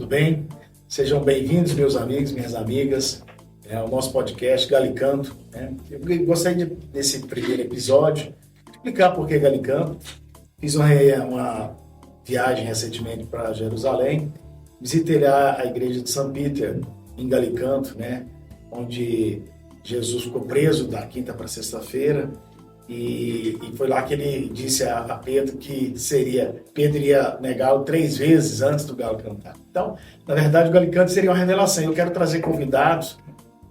tudo bem? Sejam bem-vindos, meus amigos, minhas amigas, ao nosso podcast Galicanto. Eu gostaria, nesse primeiro episódio, explicar por que Galicanto. Fiz uma viagem recentemente para Jerusalém, visitei lá a igreja de São Peter, em Galicanto, onde Jesus ficou preso da quinta para sexta-feira, e foi lá que ele disse a Pedro que Pedro iria negá-lo 3 vezes antes do galo cantar. Então, na verdade, o Galicanto seria uma revelação. Eu quero trazer convidados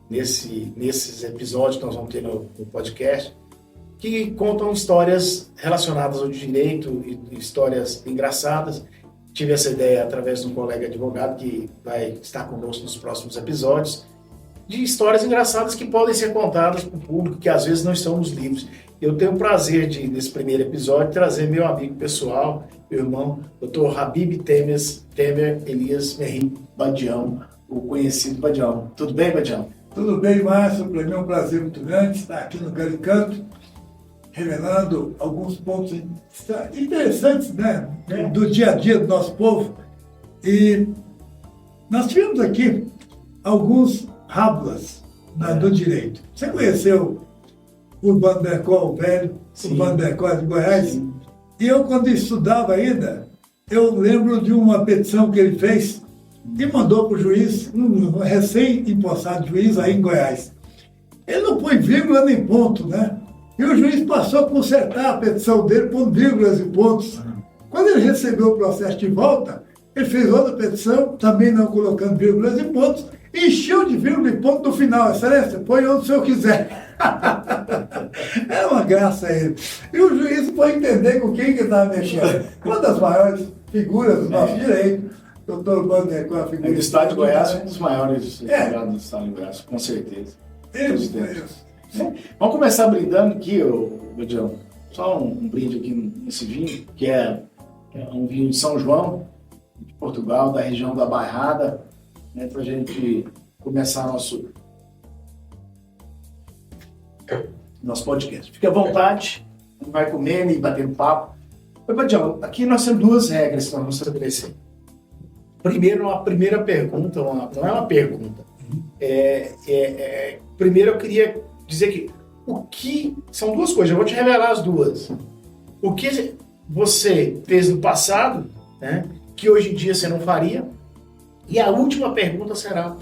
nesses episódios que nós vamos ter no podcast, que contam histórias relacionadas ao direito e histórias engraçadas. Tive essa ideia através de um colega advogado que vai estar conosco nos próximos episódios, de histórias engraçadas que podem ser contadas para o público, que às vezes não estão nos livros. Eu tenho o prazer de, nesse primeiro episódio, trazer meu amigo pessoal, meu irmão, Dr. Habib Temer Elias Merri Badião, o conhecido Badião. Tudo bem, Badião? Tudo bem, Márcio. Para mim é um prazer muito grande estar aqui no Galicanto, revelando alguns pontos interessantes, do dia a dia do nosso povo. E nós tivemos aqui alguns rábulas do direito. Você conheceu o Urbano Bercol, o velho, Sim. Urbano Bercol de Goiás? Sim. E eu, quando estudava ainda, eu lembro de uma petição que ele fez e mandou para o juiz, um recém-empossado juiz aí em Goiás. Ele não põe vírgula nem ponto, E o juiz passou a consertar a petição dele, pondo vírgulas e pontos. Quando ele recebeu o processo de volta, ele fez outra petição, também não colocando vírgulas e pontos, e encheu de vírgula e ponto no final. Excelência, põe onde o senhor quiser. É uma graça ele. E o juiz foi entender com quem que estava mexendo. Uma das maiores figuras do nosso direito, doutor Bander, com a figura. O estado de Goiás é um dos maiores advogados do estado de Goiás, com certeza. Isso. Vamos começar brindando aqui, Badião. Só um brinde aqui nesse vinho, que é um vinho de São João, de Portugal, da região da Bairrada, para a gente começar nosso podcast. Fique à vontade, a gente vai comendo e batendo papo. Mas, Badião, aqui nós temos 2 regras que nós vamos estabelecer. Primeiro, uma primeira pergunta, não é uma pergunta. Primeiro eu queria dizer que são 2 coisas, eu vou te revelar as 2. O que você fez no passado, que hoje em dia você não faria, e a última pergunta será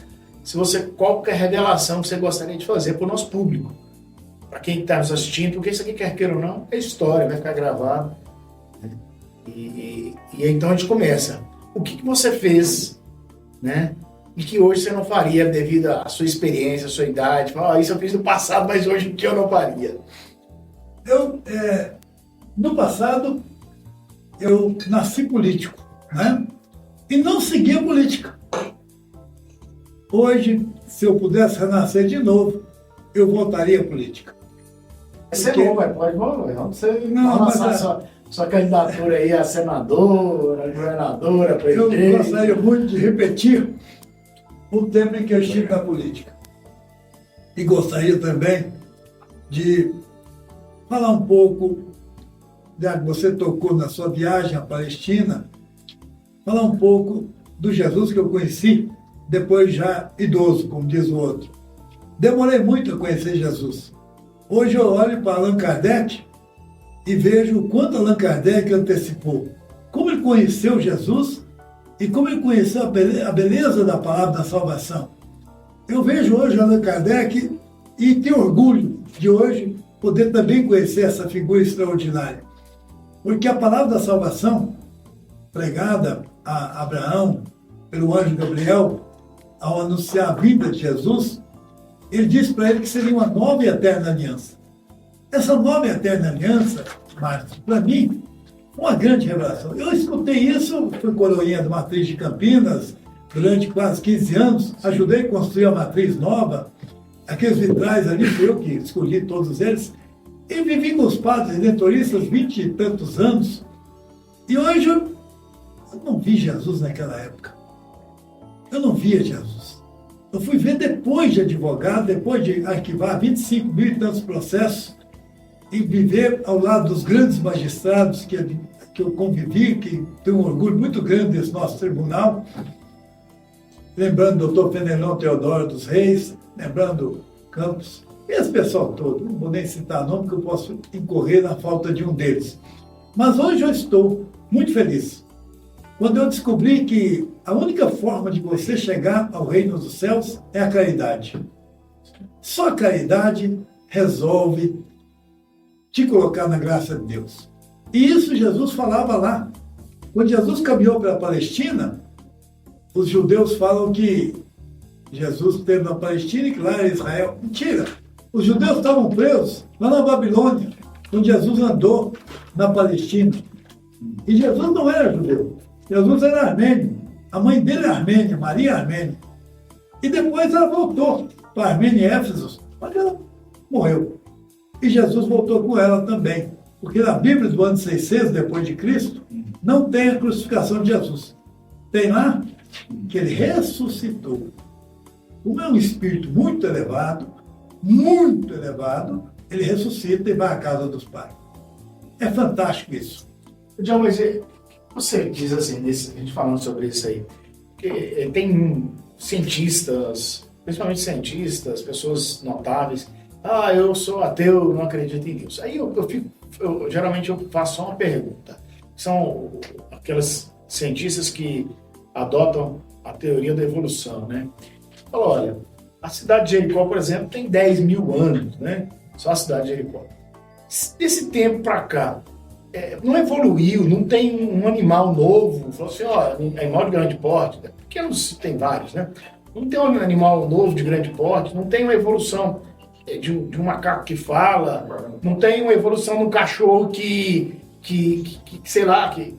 qual que é a revelação que você gostaria de fazer para o nosso público, para quem está nos assistindo, porque isso aqui, quer queira ou não, é história, vai ficar gravado. E então a gente começa. O que você fez, e que hoje você não faria devido à sua experiência, à sua idade? Isso eu fiz no passado, mas hoje em dia eu não faria. No passado, eu nasci político, e não segui a política. Hoje, se eu pudesse renascer de novo, eu voltaria à política. Você não, pode voltar. Não lançar sua candidatura aí a senadora, governadora, presidente. Eu gostaria muito de repetir o tempo em que eu estive na política. E gostaria também de falar um pouco, já que você tocou na sua viagem à Palestina, falar um pouco do Jesus que eu conheci, depois já idoso, como diz o outro. Demorei muito a conhecer Jesus. Hoje eu olho para Allan Kardec e vejo o quanto Allan Kardec antecipou. Como ele conheceu Jesus e como ele conheceu a beleza da palavra da salvação. Eu vejo hoje Allan Kardec e tenho orgulho de hoje poder também conhecer essa figura extraordinária. Porque a palavra da salvação, pregada a Abraão pelo anjo Gabriel, ao anunciar a vinda de Jesus, ele disse para ele que seria uma nova e eterna aliança. Essa nova e eterna aliança, Márcio, para mim, uma grande revelação. Eu escutei isso, fui coroinha da Matriz de Campinas durante quase 15 anos, ajudei a construir a matriz nova, aqueles vitrais ali, fui eu que escolhi todos eles, e vivi com os padres redentoristas 20 e tantos anos, e hoje eu não vi Jesus naquela época. Eu não via Jesus. Eu fui ver depois de advogado, depois de arquivar 25 mil e tantos processos, e viver ao lado dos grandes magistrados que eu convivi, que tenho um orgulho muito grande desse nosso tribunal, lembrando o Dr. Fenelon Teodoro dos Reis, lembrando Campos, e esse pessoal todo, não vou nem citar nome, porque eu posso incorrer na falta de um deles. Mas hoje eu estou muito feliz, quando eu descobri que a única forma de você chegar ao reino dos céus é a caridade. Só a caridade resolve te colocar na graça de Deus. E isso Jesus falava lá. Quando Jesus caminhou para a Palestina, os judeus falam que Jesus esteve na Palestina e que lá era Israel. Mentira! Os judeus estavam presos lá na Babilônia, quando Jesus andou na Palestina. E Jesus não era judeu. Jesus era armênio. A mãe dele é armênia, Maria Armênia. E depois ela voltou para Armênia e Éfeso, mas ela morreu. E Jesus voltou com ela também. Porque na Bíblia do ano 600 depois de Cristo, não tem a crucificação de Jesus. Tem lá que ele ressuscitou. Como é um espírito muito elevado, ele ressuscita e vai à casa dos pais. É fantástico isso. John, mas você diz assim, a gente falando sobre isso aí, que tem cientistas, principalmente cientistas, pessoas notáveis, eu sou ateu, não acredito em Deus. Aí geralmente eu faço só uma pergunta. São aquelas cientistas que adotam a teoria da evolução, né? Fala, olha, a cidade de Jericó, por exemplo, tem 10 mil anos, né? Só a cidade de Jericó. Desse tempo para cá, não evoluiu, não tem um animal novo, falou assim, animal de grande porte, pequenos tem vários, né? Não tem um animal novo de grande porte, não tem uma evolução de um macaco que fala, não tem uma evolução de um cachorro que sei lá, que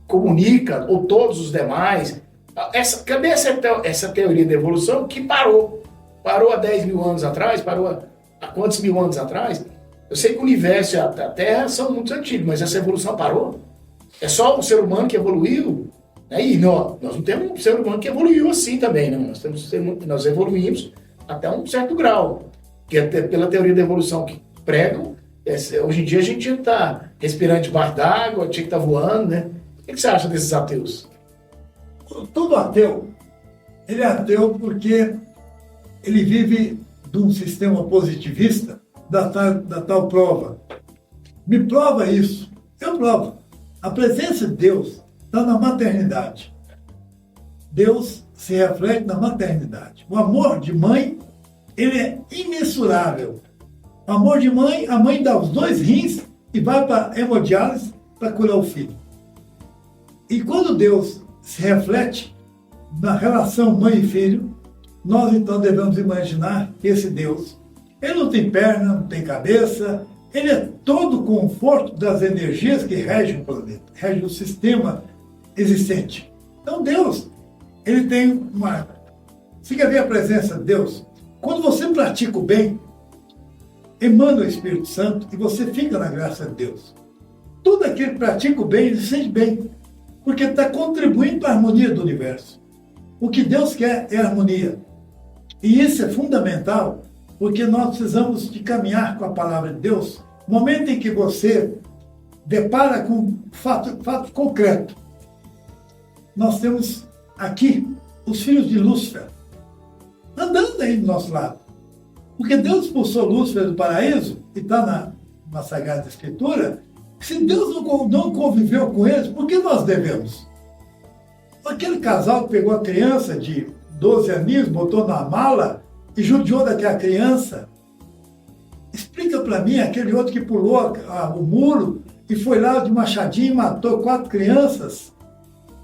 comunica, ou todos os demais. Cadê essa teoria da evolução que parou? Parou há 10 mil anos atrás? Parou há quantos mil anos atrás? Eu sei que o universo e a Terra são muito antigos, mas essa evolução parou? É só o ser humano que evoluiu? E nós não temos um ser humano que evoluiu assim também, não. Nós evoluímos até um certo grau, que até pela teoria da evolução que pregam, hoje em dia a gente tinha que estar respirando debaixo d'água, tinha que estar voando, né? O que você acha desses ateus? Todo ateu, ele é ateu porque ele vive de um sistema positivista da tal prova. Me prova isso. Eu provo. A presença de Deus está na maternidade. Deus se reflete na maternidade. O amor de mãe, ele é imensurável. O amor de mãe, a mãe dá os 2 rins e vai para a hemodiálise para curar o filho. E quando Deus se reflete na relação mãe e filho, nós então devemos imaginar que esse Deus, ele não tem perna, não tem cabeça, ele é todo o conforto das energias que regem o planeta, regem o sistema existente. Então Deus, ele tem uma... Você quer ver a presença de Deus? Quando você pratica o bem, emana o Espírito Santo e você fica na graça de Deus. Todo aquele que pratica o bem, ele se sente bem, porque está contribuindo para a harmonia do universo. O que Deus quer é harmonia. E isso é fundamental, porque nós precisamos de caminhar com a palavra de Deus. No momento em que você depara com fato concreto, nós temos aqui os filhos de Lúcifer andando aí do nosso lado. Porque Deus expulsou Lúcifer do paraíso, e está na Sagrada Escritura. Se Deus não conviveu com eles, por que nós devemos? Aquele casal que pegou a criança de 12 aninhos, botou na mala e judiou daquela criança. Explica para mim aquele outro que pulou o muro e foi lá de machadinho e matou 4 crianças.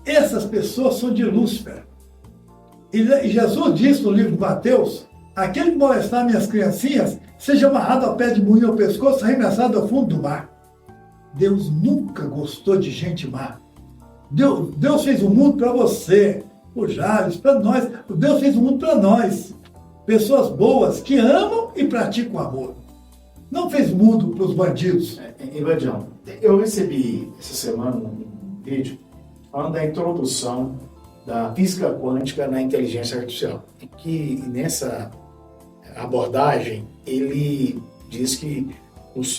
Essas pessoas são de Lúcifer. E Jesus disse no livro de Mateus, aquele que molestar minhas criancinhas, seja amarrado ao pé de moinho ao pescoço, arremessado ao fundo do mar. Deus nunca gostou de gente má. Deus fez o mundo para você, o Jales, para nós. Deus fez o mundo para nós. Pessoas boas que amam e praticam o amor. Não fez o mundo para os bandidos. Evadião, eu recebi essa semana um vídeo falando da introdução da física quântica na inteligência artificial. E que nessa abordagem ele diz que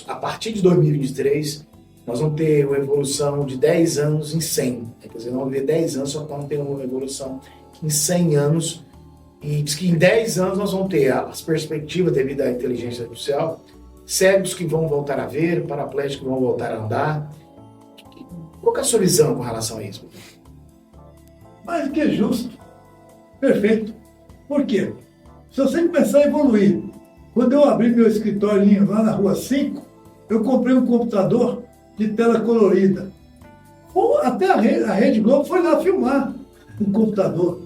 a partir de 2023 nós vamos ter uma evolução de 10 anos em 100. Quer dizer, nós vamos ver 10 anos só para ter uma evolução em 100 anos, e diz que em 10 anos nós vamos ter as perspectivas devido à inteligência artificial, cegos que vão voltar a ver, paraplégicos que vão voltar a andar. Qual que é a sua visão com relação a isso? Mais do que justo. Perfeito. Por quê? Se você começar a evoluir, quando eu abri meu escritório lá na Rua 5, eu comprei um computador de tela colorida. Até a Rede Globo foi lá filmar um computador.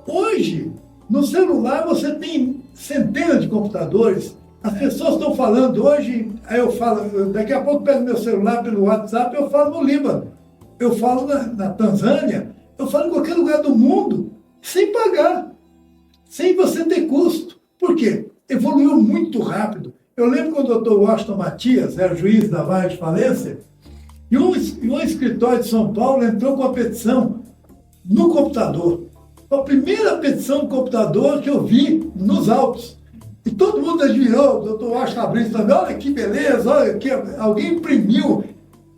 Hoje, no celular, você tem centenas de computadores. As pessoas estão falando hoje, aí eu falo, daqui a pouco eu pego meu celular pelo WhatsApp, eu falo no Líbano, eu falo na Tanzânia, eu falo em qualquer lugar do mundo, sem pagar, sem você ter custo. Por quê? Evoluiu muito rápido. Eu lembro quando o doutor Washington Matias era juiz da vara de falência, e um escritório de São Paulo entrou com a petição no computador. A primeira petição no computador que eu vi nos autos. E todo mundo admirou, o doutor Washington Abreu também, olha que beleza, olha que alguém imprimiu.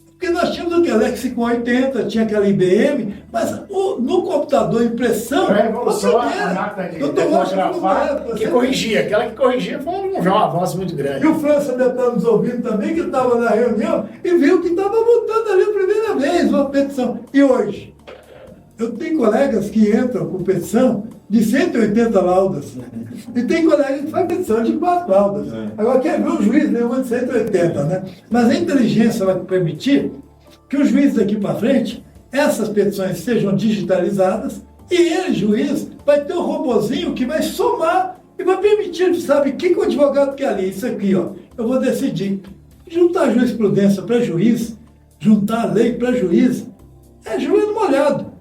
Porque nós tínhamos o que? Lexicon 80, tinha aquela IBM, mas no computador, impressão, a evolução, a máquina de datilografar, que corrigia, aquela que corrigia foi um avanço muito grande. E o França deve estar nos ouvindo também, que estava na reunião, e viu que estava votando ali a primeira vez uma petição. E hoje? Eu tenho colegas que entram com petição de 180 laudas. E tem colegas que fazem petição de 4 laudas. Agora, quer ver o juiz nenhuma de 180, né? Mas a inteligência vai permitir que o juiz daqui para frente, essas petições sejam digitalizadas e ele, juiz, vai ter um robozinho que vai somar e vai permitir, sabe, o que o advogado quer ali? Isso aqui, ó, eu vou decidir. Juntar jurisprudência para juiz, juntar lei para juiz, é joelho molhado.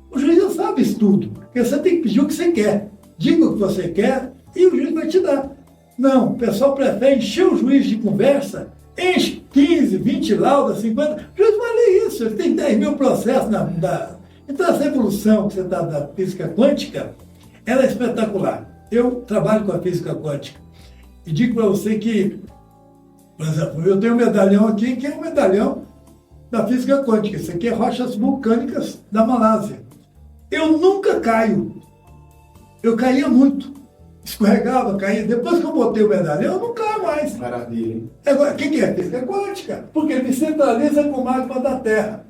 O juiz não sabe isso tudo, porque você tem que pedir o que você quer. Diga o que você quer e o juiz vai te dar. Não, o pessoal prefere encher o juiz de conversa, enche 15, 20 laudas, 50, o juiz vai ler isso, ele tem 10 mil processos. Então essa evolução que você está da física quântica, ela é espetacular. Eu trabalho com a física quântica e digo para você que, por exemplo, eu tenho um medalhão aqui que é um medalhão da física quântica. Isso aqui é rochas vulcânicas da Malásia. Eu nunca caio. Eu caía muito. Escorregava, caía. Depois que eu botei o medalhão, eu não caio mais. Maravilha. Agora, o que é física quântica? Porque ele me centraliza com o magma da Terra.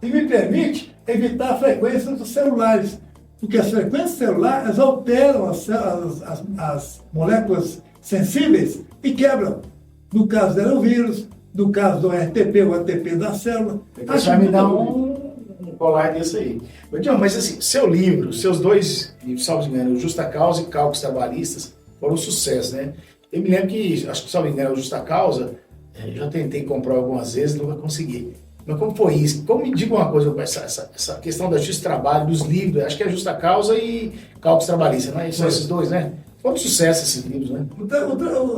E me permite evitar a frequência dos celulares. Porque as frequências celulares alteram as moléculas sensíveis e quebram. No caso do vírus, no caso do RTP, o ATP da célula. Então você vai me dar um colar desse aí. Mas assim, seu livro, seus 2 livros, salvo engano, Justa Causa e Cálculos Trabalhistas, foram um sucesso, né? Eu me lembro que, acho que, salvo engano, Justa Causa, eu já tentei comprar algumas vezes, nunca consegui. Mas como foi isso? Como me diga uma coisa, essa questão da justiça trabalho, dos livros, acho que é Justa Causa e Cálculos Trabalhistas, não é? São esses 2, né? Foi um sucesso esses livros, né?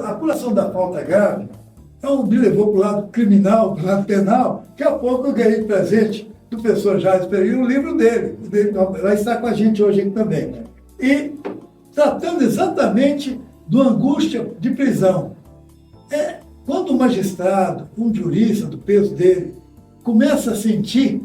A apuração da falta grave me levou para o lado criminal, para o lado penal. Daqui a pouco eu ganhei presente do professor Jales Pereira o livro dele. Vai estar com a gente hoje aqui também. E tratando exatamente do angústia de prisão. Quando o magistrado, um jurista do peso dele, começa a sentir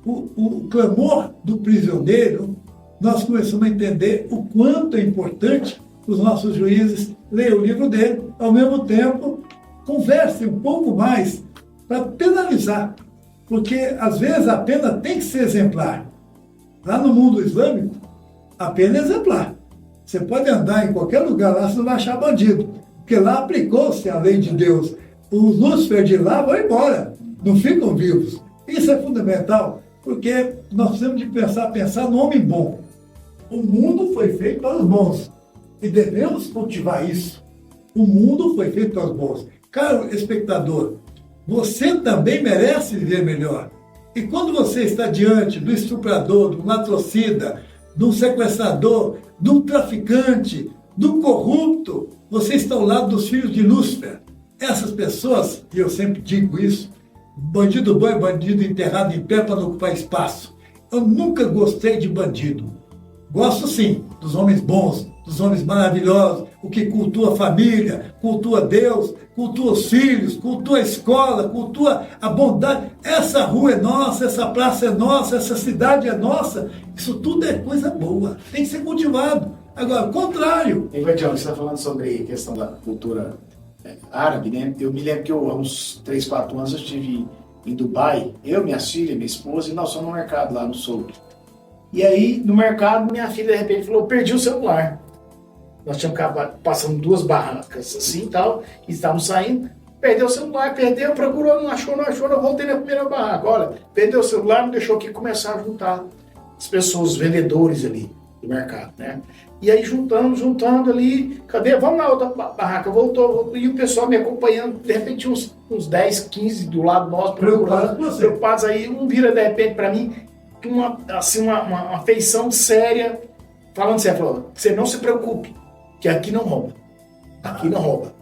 o clamor do prisioneiro, nós começamos a entender o quanto é importante os nossos juízes leiam o livro dele, ao mesmo tempo conversem um pouco mais para penalizar, porque às vezes a pena tem que ser exemplar. Lá no mundo islâmico, a pena é exemplar. Você pode andar em qualquer lugar lá, você não vai achar bandido, porque lá aplicou-se a lei de Deus. Os Lúcifer de lá vão embora, não ficam vivos. Isso é fundamental, porque nós precisamos de pensar no homem bom. O mundo foi feito para os bons e devemos cultivar isso. O mundo foi feito para os bons. Caro espectador, você também merece viver melhor. E quando você está diante do estuprador, do latrocida, do sequestrador, do traficante, do corrupto, você está ao lado dos filhos de Lúcifer. Essas pessoas, e eu sempre digo isso, bandido bom é bandido enterrado em pé para não ocupar espaço. Eu nunca gostei de bandido. Gosto sim dos homens bons, dos homens maravilhosos, o que cultua a família, cultua Deus, cultua os filhos, cultua a escola, cultua a bondade. Essa rua é nossa, essa praça é nossa, essa cidade é nossa. Isso tudo é coisa boa, tem que ser cultivado. Agora, o contrário. Evadiel, você está falando sobre a questão da cultura árabe, né? Eu me lembro que há uns 3, 4 anos eu estive em Dubai, eu, minha filha, minha esposa, e nós fomos no mercado lá no Sul. E aí, no mercado, minha filha de repente falou, perdi o celular. Nós tínhamos passando 2 barracas assim e tal, e estávamos saindo, perdeu o celular, procurou, não achou, eu voltei na primeira barraca. Olha, perdeu o celular, não deixou que começar a juntar as pessoas, os vendedores ali do mercado, né? E aí juntando ali, cadê? Vamos na outra barraca, voltou, e o pessoal me acompanhando, de repente uns 10, 15 do lado nosso, preocupados aí, um vira de repente para mim, uma afeição séria, falando sério, falou, você não se preocupe, que aqui não rouba, aqui não rouba,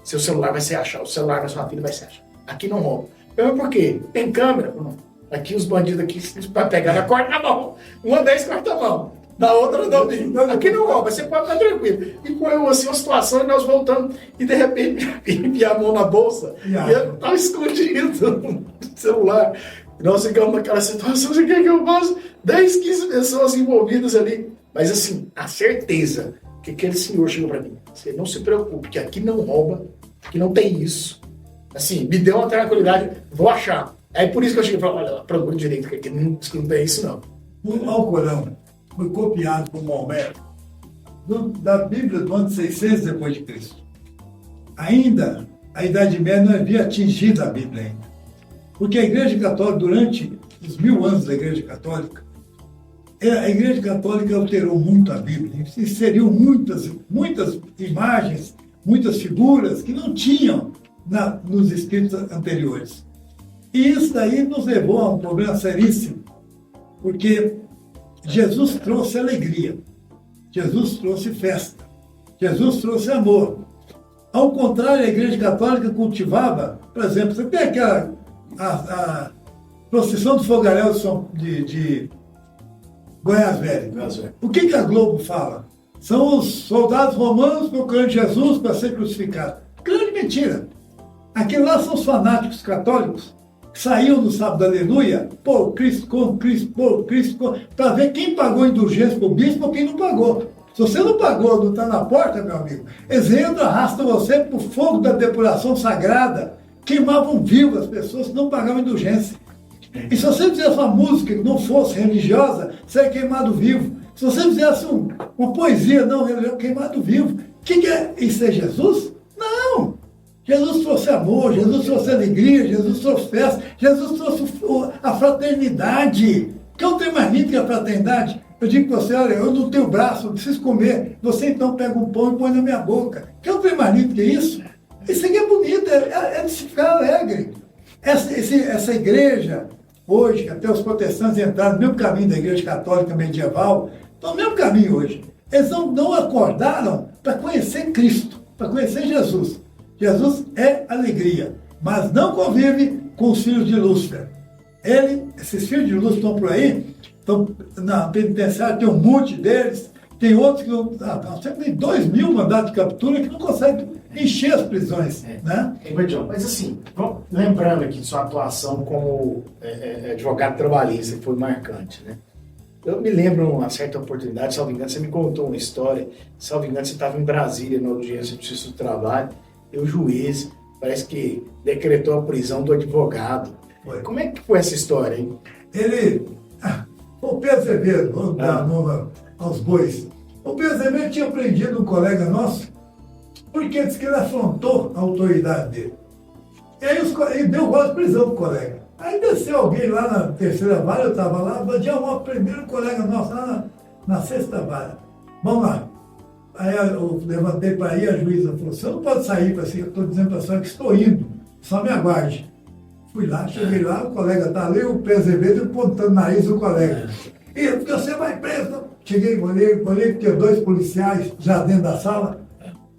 seu celular vai ser achado, o celular da sua filha vai ser achado, aqui não rouba. Eu, por quê? Tem câmera? Não. Aqui os bandidos aqui vai pegar na quarta mão, uma 10 quarta mão. Na outra não, aqui não rouba, você pode estar tranquilo. E foi assim uma situação e nós voltamos, e de repente enfiar a mão na bolsa, e eu estava escondido no celular. E nós ficamos naquela situação, o que é que eu faço? 10, 15 pessoas envolvidas ali. Mas assim, a certeza que aquele senhor chegou para mim, você não se preocupe, que aqui não rouba, aqui não tem isso. Assim, me deu uma tranquilidade, vou achar. Aí por isso que eu cheguei e falei, olha, procura direito, que aqui não tem isso não. O Alcorão foi copiado por Maomé da Bíblia do ano 600 depois de Cristo. Ainda, a Idade Média não havia atingido a Bíblia ainda. Porque a Igreja Católica, durante os 1000 anos da Igreja Católica, a Igreja Católica alterou muito a Bíblia, inseriu muitas imagens, muitas figuras que não tinham nos escritos anteriores. E isso daí nos levou a um problema seríssimo, porque Jesus trouxe alegria, Jesus trouxe festa, Jesus trouxe amor. Ao contrário, a Igreja Católica cultivava, por exemplo, você tem aquela a procissão do fogaréu de Goiás Velho. O que a Globo fala? São os soldados romanos procurando Jesus para ser crucificado. Grande mentira. Aquilo lá são os fanáticos católicos que saíam no sábado aleluia, por Cristo, para ver quem pagou indulgência para o bispo ou quem não pagou. Se você não pagou, não está na porta, meu amigo, eles entram, arrastam você para o fogo da depuração sagrada, queimavam vivas as pessoas que não pagavam indulgência. E se você fizesse uma música que não fosse religiosa, você é queimado vivo. Se você fizesse uma poesia não religiosa, queimado vivo. O que é? Isso é Jesus? Não! Jesus trouxe amor, Jesus trouxe alegria, Jesus trouxe festa, Jesus trouxe a fraternidade. Que eu tenho mais lindo que a fraternidade? Eu digo para você, olha, eu não tenho braço, eu preciso comer. Você então pega um pão e põe na minha boca. Que eu tenho mais lindo que isso? Isso aqui é bonito, é de se ficar alegre. Essa igreja, hoje, até os protestantes entraram no mesmo caminho da igreja católica medieval, estão no mesmo caminho hoje. Eles não acordaram para conhecer Cristo, para conhecer Jesus. Jesus é alegria, mas não convive com os filhos de Lúcifer. Esses filhos de Lúcifer estão por aí, estão na penitenciária, tem um monte deles, tem outros que não. Sempre tem 2.000 mandados de captura que não conseguem encher as prisões. Né? Mas assim, lembrando aqui de sua atuação como advogado trabalhista, que foi marcante, né? Eu me lembro, uma certa oportunidade, salvo engano, você me contou uma história, salvo engano, você estava em Brasília, na audiência de justiça do trabalho, e o juiz parece que decretou a prisão do advogado. Foi. Como é que foi essa história, hein? O Pedro Azevedo, vamos dar nome aos bois. O Pedro Azevedo tinha prendido um colega nosso, porque disse que ele afrontou a autoridade dele. E aí ele deu voz de prisão pro colega. Aí desceu alguém lá na terceira vara, eu estava lá, vamos prender um colega nosso lá na sexta vara. Vamos lá. Aí eu levantei para ir, a juíza falou, você não pode sair para assim, eu estou dizendo para a senhora que estou indo, só me aguarde. Fui lá, cheguei lá, o colega está ali, o Pedro Azevedo apontando o nariz do colega. E você vai preso. Cheguei, olhei que tinha 2 policiais já dentro da sala.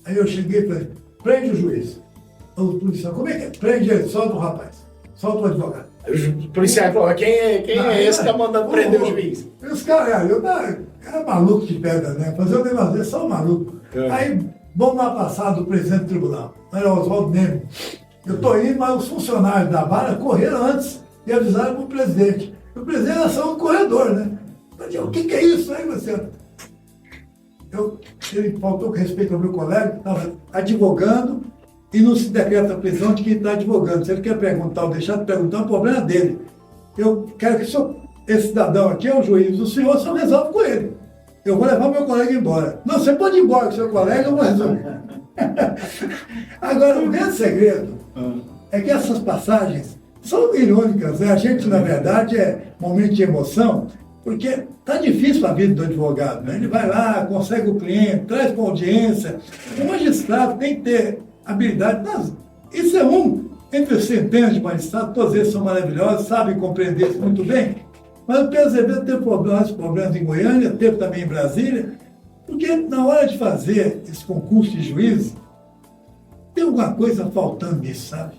Aí eu cheguei e falei, prende o juiz. O policial, como é que é? Prende ele, solta o rapaz, solta o advogado. O policial falou, quem é esse que está mandando prender o juiz? E os caras, eu era maluco de pedra, né? Fazer o negócio dele, só um maluco. Aí vamos lá passar do presidente do tribunal, era Oswaldo Neme. Eu estou indo, mas os funcionários da vara correram antes e avisaram para o presidente. O presidente era só um corredor, né? Eu disse, o que é isso aí, você? Ele faltou com respeito ao meu colega, que estava advogando e não se decreta a prisão de quem está advogando. Se ele quer perguntar ou deixar de perguntar, é um problema dele. Eu quero que esse cidadão aqui é o juiz, o senhor só resolve com ele. Eu vou levar meu colega embora. Não, você pode ir embora com seu colega, eu vou resolver. Agora, o grande segredo é que essas passagens são irônicas, né? A gente, na verdade, é momento de emoção, porque tá difícil a vida do advogado, né? Ele vai lá, consegue o cliente, traz para audiência. O magistrado tem que ter habilidade. Isso é entre centenas de magistrados, todos eles são maravilhosos, sabem compreender isso muito bem. Mas o Pedro Azevedo teve problemas em Goiânia, teve também em Brasília, porque na hora de fazer esse concurso de juízes, tem alguma coisa faltando nisso, sabe?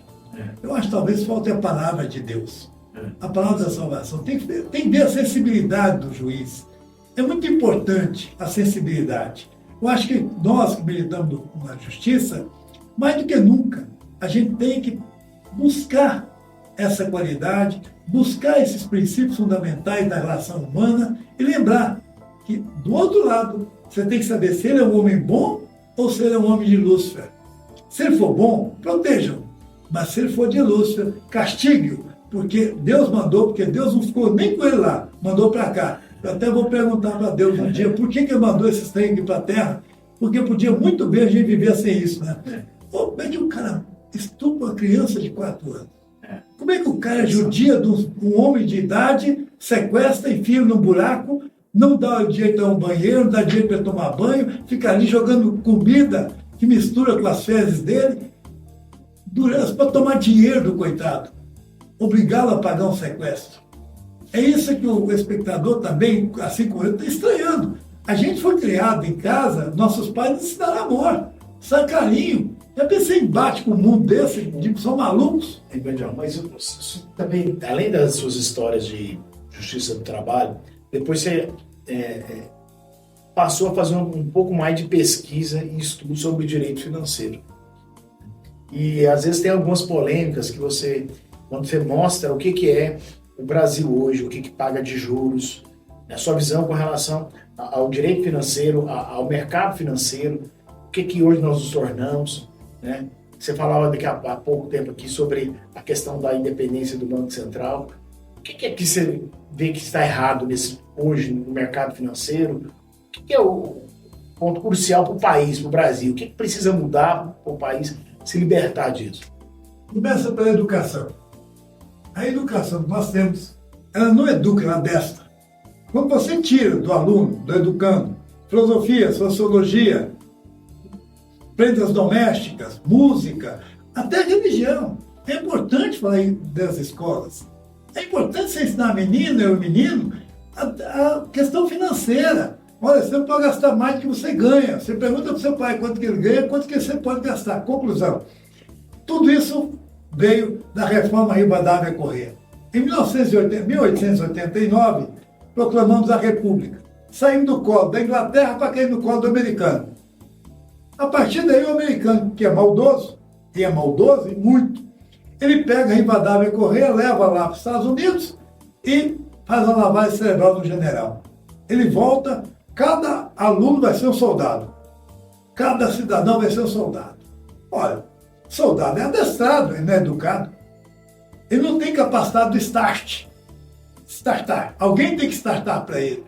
Eu acho que talvez falte a palavra de Deus, a palavra da salvação. Tem que ver a sensibilidade do juiz. É muito importante a sensibilidade. Eu acho que nós que militamos na justiça, mais do que nunca, a gente tem que buscar essa qualidade, buscar esses princípios fundamentais da relação humana e lembrar que, do outro lado, você tem que saber se ele é um homem bom ou se ele é um homem de Lúcifer. Se ele for bom, protejam. Mas se ele for de Lúcifer, castigue-o. Porque Deus mandou, porque Deus não ficou nem com ele lá, mandou para cá. Eu até vou perguntar para Deus um dia por que ele mandou esses trem aqui para a Terra, porque podia muito bem a gente viver sem isso, né? Como é que o cara estupra uma criança de 4 anos? Como é que o cara judia de um homem de idade, sequestra, enfia no buraco, não dá direito a um banheiro, não dá direito para tomar banho, fica ali jogando comida que mistura com as fezes dele, para tomar dinheiro do coitado, obrigá-lo a pagar um sequestro. É isso que o espectador também, assim como eu, está estranhando. A gente foi criado em casa, nossos pais nos ensinaram amor, só carinho. Já pensei em embate com um mundo desse, são malucos. Mas também, além das suas histórias de justiça do trabalho, depois você passou a fazer um pouco mais de pesquisa e estudo sobre o direito financeiro. E às vezes tem algumas polêmicas que quando você mostra o que é o Brasil hoje, o que paga de juros, a sua visão com relação ao direito financeiro, ao mercado financeiro, o que hoje nós nos tornamos, né? Você falava daqui a pouco tempo aqui sobre a questão da independência do Banco Central. O que é que você vê que está errado hoje no mercado financeiro? O que é o ponto crucial para o país, para o Brasil? O que precisa mudar para o país se libertar disso? Começa pela educação. A educação que nós temos, ela não educa, ela adestra. Quando você tira do aluno, do educando, filosofia, sociologia, prendas domésticas, música, até religião. É importante falar das escolas. É importante você ensinar a menina e o menino a questão financeira. Olha, você não pode gastar mais do que você ganha. Você pergunta para o seu pai quanto que ele ganha, quanto que você pode gastar. Conclusão. Tudo isso veio da reforma Rivadavia Corrêa. Em 1889, proclamamos a República. Saímos do colo da Inglaterra para cair no colo do americano. A partir daí, o americano, que é maldoso e muito, ele pega a Rivadavia Corrêa, leva lá para os Estados Unidos e faz a lavagem cerebral do general. Ele volta, cada aluno vai ser um soldado. Cada cidadão vai ser um soldado. Olha, soldado é adestrado, ele não é educado. Ele não tem capacidade do startar. Alguém tem que startar para ele.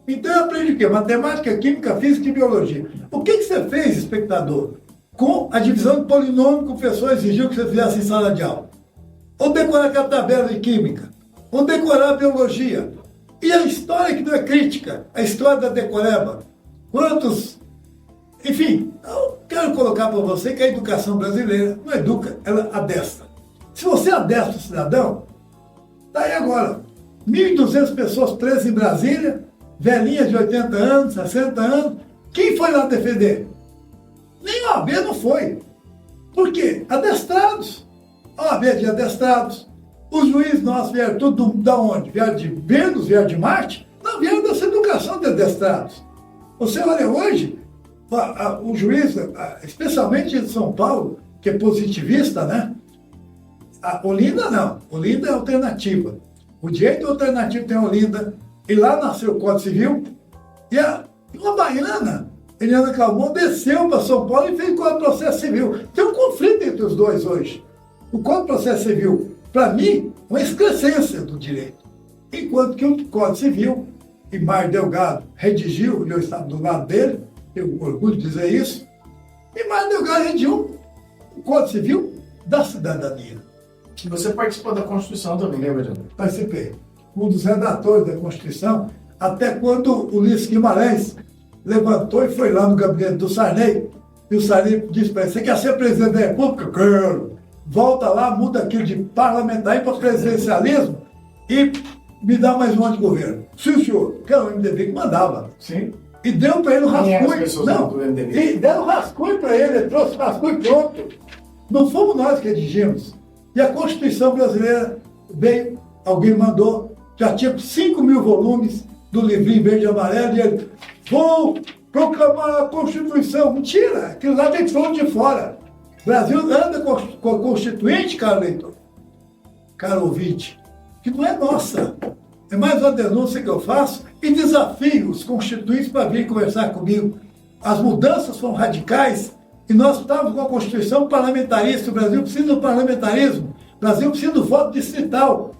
Então ele aprende o quê? Matemática, química, física e biologia. O que você fez, espectador, com a divisão de polinômio que o professor exigiu que você fizesse em sala de aula? Ou decorar aquela tabela de química? Ou decorar a biologia? E a história que não é crítica, a história da decoreba. Quantos... Enfim, eu quero colocar para você que a educação brasileira não educa, ela adestra. Se você adestra o cidadão, está aí agora. 1.200 pessoas presas em Brasília, velhinhas de 80 anos, 60 anos. Quem foi lá defender? Nem a OAB não foi. Por quê? Adestrados. A OAB é de adestrados. Os juízes nossos vieram tudo da onde? Vieram de Vênus, vieram de Marte? Não, vieram dessa educação de adestrados. Você olha hoje, O juiz, especialmente de São Paulo, que é positivista, né? A Olinda não. Olinda é alternativa. O direito alternativo tem a Olinda. E lá nasceu o Código Civil. E uma baiana, Eliana Calmon, desceu para São Paulo e fez o Código de Processo Civil. Tem um conflito entre os dois hoje. O Código de Processo Civil, para mim, é uma excrescência do direito. Enquanto que o Código Civil, e Mário Delgado redigiu, e eu estava do lado dele, eu orgulho de dizer isso, e Mário Delgado redigiu o Código Civil da cidadania. E você participou da Constituição também, lembra, John? Participei. Um dos redatores da Constituição, até quando o Ulisses Guimarães levantou e foi lá no gabinete do Sarney, e o Sarney disse para ele: você quer ser presidente da República? Quero. Volta lá, muda aquilo de parlamentar para presidencialismo e me dá mais um ano de governo. Sim, senhor. Que era o MDB que mandava. Sim. E deu para ele um rascunho. Não, do MDB. E deram um rascunho para ele, ele trouxe o rascunho pronto. Não fomos nós que redigimos. E a Constituição brasileira veio, alguém mandou, já tinha 5.000 volumes do livrinho verde e amarelo, e ele: vou proclamar a Constituição. Mentira, aquilo lá tem pronto de fora. O Brasil anda com a Constituinte, caro leitor, caro ouvinte, que não é nossa. É mais uma denúncia que eu faço e desafio os constituintes para vir conversar comigo. As mudanças foram radicais e nós estávamos com a Constituição parlamentarista. O Brasil precisa do parlamentarismo. O Brasil precisa do voto distrital.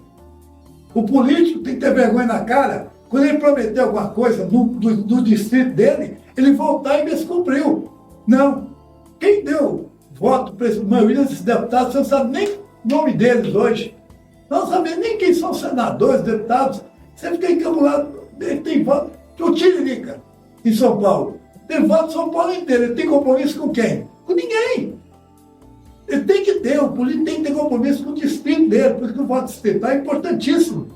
O político tem que ter vergonha na cara. Quando ele prometeu alguma coisa no distrito dele, ele voltar e descumpriu. Não. Quem deu voto para a maioria desses deputados, você não sabe nem o nome deles hoje. Não sabemos nem quem são senadores, deputados. Você fica encabulado. Ele tem voto. O Tiririca, em São Paulo, tem voto em São Paulo inteiro. Ele tem compromisso com quem? Com ninguém. Ele tem que ter, o político tem que ter compromisso com o distrito dele, porque o voto distrital é importantíssimo.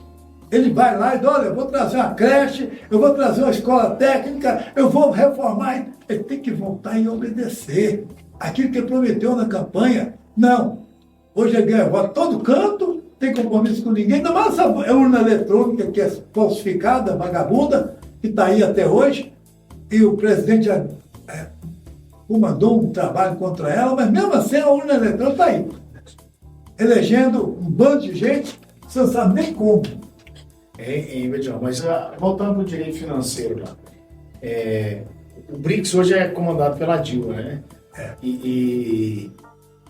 Ele vai lá e diz: olha, eu vou trazer uma creche, eu vou trazer uma escola técnica, eu vou reformar. Ele tem que voltar e obedecer. Aquilo que ele prometeu na campanha, não. Hoje ele ganha voto todo canto, tem compromisso com ninguém, ainda mais essa urna eletrônica que é falsificada, vagabunda, que está aí até hoje, e o presidente já comandou um trabalho contra ela, mas mesmo assim a urna eletrônica está aí, elegendo um bando de gente, você não sabe nem como. Mas voltando para o direito financeiro, o BRICS hoje é comandado pela Dilma, né? E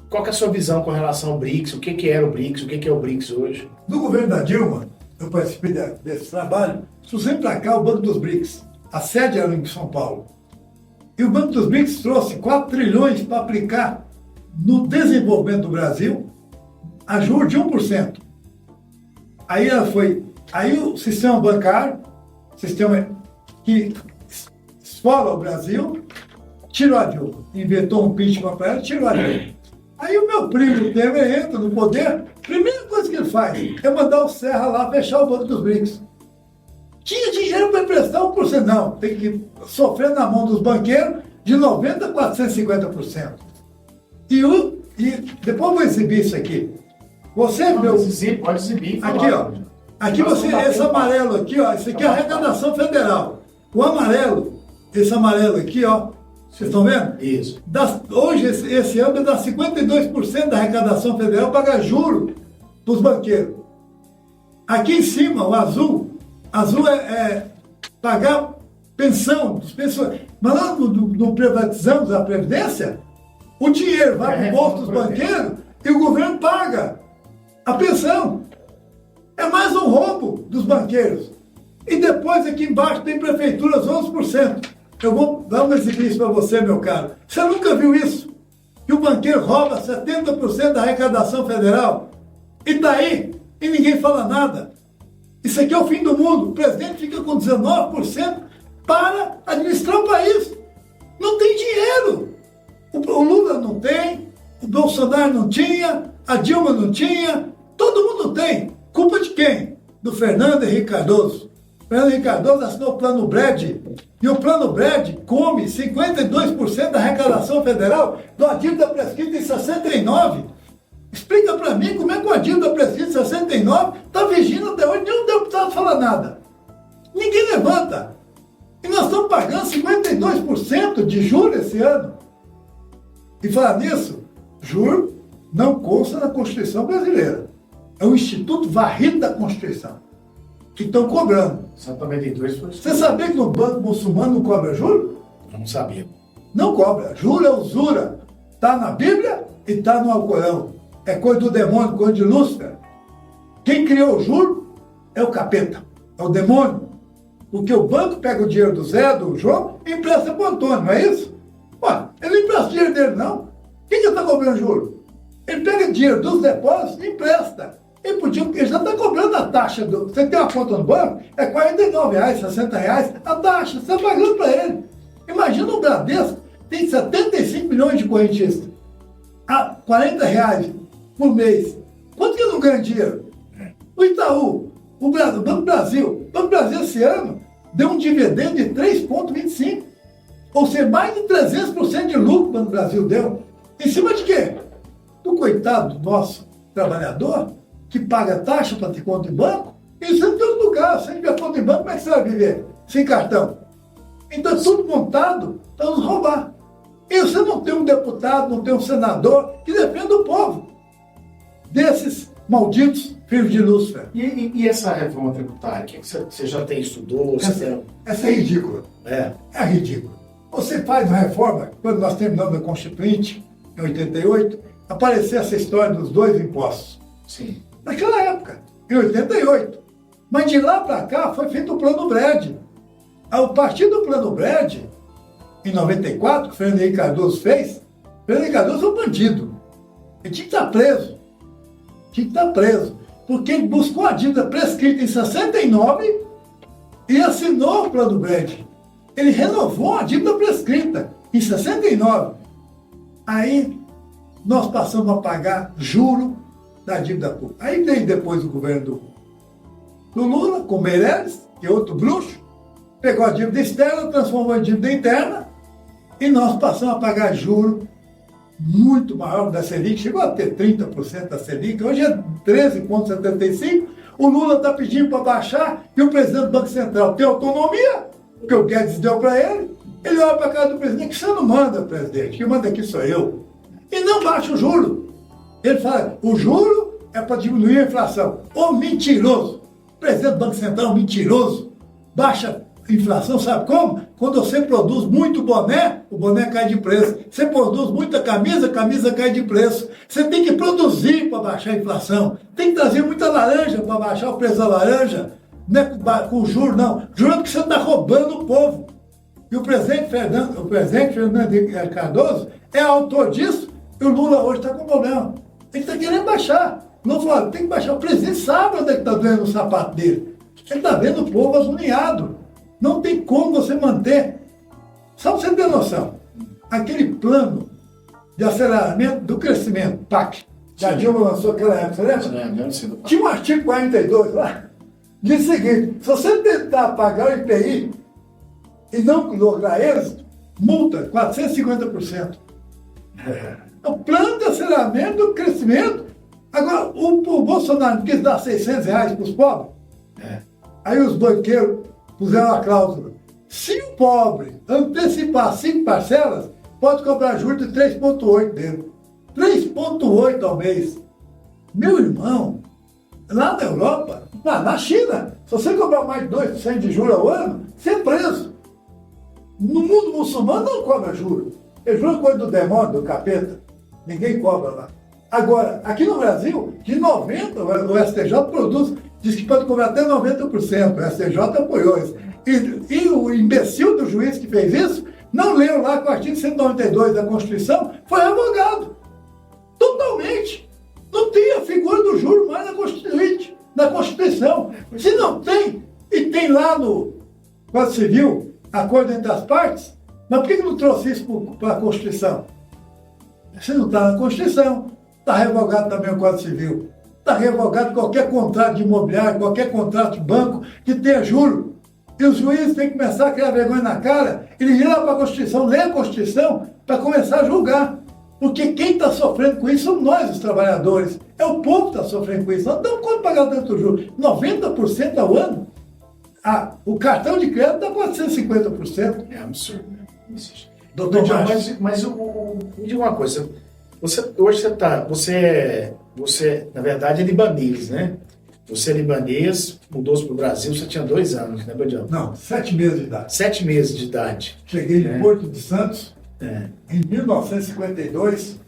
qual que é a sua visão com relação ao BRICS? O que era o BRICS? O que é o BRICS hoje? No governo da Dilma, eu participei desse trabalho, trouxemos para cá o Banco dos BRICS. A sede era em São Paulo. E o Banco dos BRICS trouxe 4 trilhões para aplicar no desenvolvimento do Brasil a juros de 1%. Aí o sistema bancário, sistema que esfola o Brasil, tirou a Dilma. Inventou um impeachment para ela, tirou a Dilma. Aí o meu primo Temer entra no poder, a primeira coisa que ele faz é mandar o Serra lá fechar o Banco dos BRICS. Tinha dinheiro para emprestar 1%, não. Tem que sofrer na mão dos banqueiros de 90% a 450%. E depois eu vou exibir isso aqui. Você, pode exibir. Aqui, ó. Aqui esse amarelo aqui, ó. Isso aqui é a arrecadação federal. O amarelo, esse amarelo aqui, ó. Vocês estão vendo? Isso. Hoje, esse ano, dá 52% da arrecadação federal pagar juro para os banqueiros. Aqui em cima, o azul é pagar pensão dos pensionistas. Mas lá no privatizamos a Previdência, o dinheiro vai para o bolso dos banqueiros e o governo paga a pensão. É mais um roubo dos banqueiros. E depois aqui embaixo tem prefeituras 11%. Eu vou dar um exibir para você, meu caro. Você nunca viu isso? Que o banqueiro rouba 70% da arrecadação federal e está aí e ninguém fala nada. Isso aqui é o fim do mundo. O presidente fica com 19% para administrar o país. Não tem dinheiro. O Lula não tem, o Bolsonaro não tinha, a Dilma não tinha, todo mundo tem. Culpa de quem? Do Fernando Henrique Cardoso. Fernando Henrique Cardoso assinou o Plano Brad, e o Plano Brad come 52% da arrecadação federal da dívida prescrita em 69. Explica para mim como é que a dívida prescrita em 69 está vigindo até hoje, nenhum deputado fala nada. Ninguém levanta. E nós estamos pagando 52% de juros esse ano. E falar nisso, juros não consta na Constituição brasileira. É o Instituto Varrido da Constituição que estão cobrando. Só 92%. Você sabia que no Banco Muçulmano não cobra juros? Eu não sabia. Não cobra. Juro é usura. Está na Bíblia e está no Alcorão. É coisa do demônio, coisa de Lúcifer. Quem criou o juro é o capeta, é o demônio. Porque o banco pega o dinheiro do Zé, do João e empresta para o Antônio, não é isso? Ué, ele não empresta dinheiro dele, não. Quem já está cobrando juro? Ele pega dinheiro dos depósitos e empresta. Ele já está cobrando a taxa. Você tem uma conta no banco, é R$49, R$60 a taxa, você está pagando para ele. Imagina o Bradesco, tem 75 milhões de correntistas, a R$40 por mês. Quanto que ele não ganha dinheiro? O Itaú, o Banco Brasil. O Banco Brasil esse ano deu um dividendo de 3,25. Ou seja, mais de 300% de lucro o Banco Brasil deu. Em cima de quê? Do coitado do nosso trabalhador, que paga taxa para ter conta em banco. Isso é em todo lugar. Se você tiver conta em banco, como é que você vai viver? Sem cartão. Então, tudo montado para nos roubar. E você não tem um deputado, não tem um senador que defenda o povo desses malditos filhos de Lúcifer. E essa reforma tributária? Que você já tem estudou? Essa é ridícula. É ridícula. Você faz uma reforma, quando nós terminamos a Constituinte, em 88, apareceu essa história dos 2 impostos. Sim. Naquela época, em 88. Mas de lá para cá foi feito o Plano Brad. A partir do Plano Brad, em 94, que o Fernando Henrique Cardoso fez, o Fernando Henrique Cardoso é um bandido. Ele tinha que estar preso. Tinha que estar preso. Porque ele buscou a dívida prescrita em 69 e assinou o Plano Brad. Ele renovou a dívida prescrita em 69. Aí nós passamos a pagar juro da dívida pública. Aí veio depois o governo do Lula, com o Meirelles, que é outro bruxo, pegou a dívida externa, transformou em dívida interna, e nós passamos a pagar juro muito maior da Selic, chegou a ter 30% da Selic, hoje é 13,75%. O Lula está pedindo para baixar, e o presidente do Banco Central tem autonomia, que o Guedes deu para ele. Ele olha para a cara do presidente, que você não manda, presidente, quem manda aqui sou eu. E não baixa o juro. Ele fala, o juro é para diminuir a inflação. Ô mentiroso! O presidente do Banco Central, mentiroso, baixa a inflação, sabe como? Quando você produz muito boné, o boné cai de preço. Você produz muita camisa, a camisa cai de preço. Você tem que produzir para baixar a inflação. Tem que trazer muita laranja para baixar o preço da laranja. Não é com juro, não. Juro porque você está roubando o povo. E o presidente Fernando Henrique Cardoso é autor disso, e o Lula hoje está com problema. Ele está querendo baixar. Não falou, tem que baixar. O presidente sabe onde é que está doendo o sapato dele. Ele está vendo o povo azuniado. Não tem como você manter. Só para você ter noção, aquele plano de aceleramento do crescimento, PAC, que a Dilma lançou aquela época, você lembra? Tinha um artigo 42 lá, diz o seguinte, se você tentar pagar o IPI e não lograr êxito, multa 450%. É o plano de aceleramento do crescimento. Agora, o Bolsonaro quis dar R$600 para os pobres. Aí os banqueiros puseram a cláusula. Se o pobre antecipar 5 parcelas, pode cobrar juros de 3,8 dele. 3,8 ao mês. Meu irmão, lá na Europa, na China, se você cobrar mais de 2% de juros ao ano, você é preso. No mundo muçulmano não cobra juros. Ele juro coisa do demônio, do capeta. Ninguém cobra lá. Agora, aqui no Brasil, de 90%, o STJ produz, diz que pode cobrar até 90%. O STJ apoiou isso. E o imbecil do juiz que fez isso, não leu lá que o artigo 192 da Constituição foi revogado. Totalmente. Não tem a figura do juro mais na Constituição. Se não tem, e tem lá no Código Civil, acordo entre as partes, mas por que não trouxe isso para a Constituição? Se não está na Constituição, está revogado também o Código Civil. Está revogado qualquer contrato de imobiliário, qualquer contrato de banco que tenha juro. E os juízes têm que começar a criar vergonha na cara, eles ir lá para a Constituição, ler a Constituição, para começar a julgar. Porque quem está sofrendo com isso são nós, os trabalhadores. É o povo que está sofrendo com isso. Nós não estamos quanto pagar tanto juro? 90% ao ano? o cartão de crédito dá 450%. É absurdo, né? Não existe. Doutor Márcio. Mas me diga uma coisa. Hoje você, na verdade, é libanês, né? Você é libanês, mudou-se para o Brasil, você tinha 2 anos, né, Badião? Não, 7 meses de idade. 7 meses de idade. Cheguei em Porto de Santos em 1952,